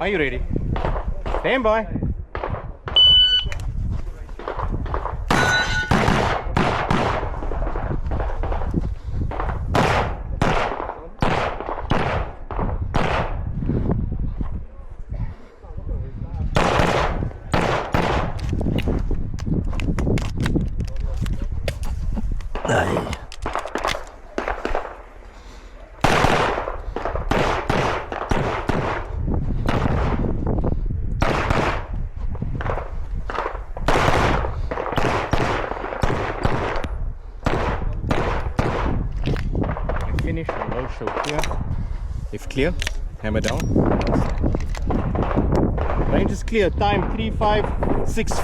Are you ready? Stand by. Finish, low show clear. If clear, hammer down. Range is clear. Time 356.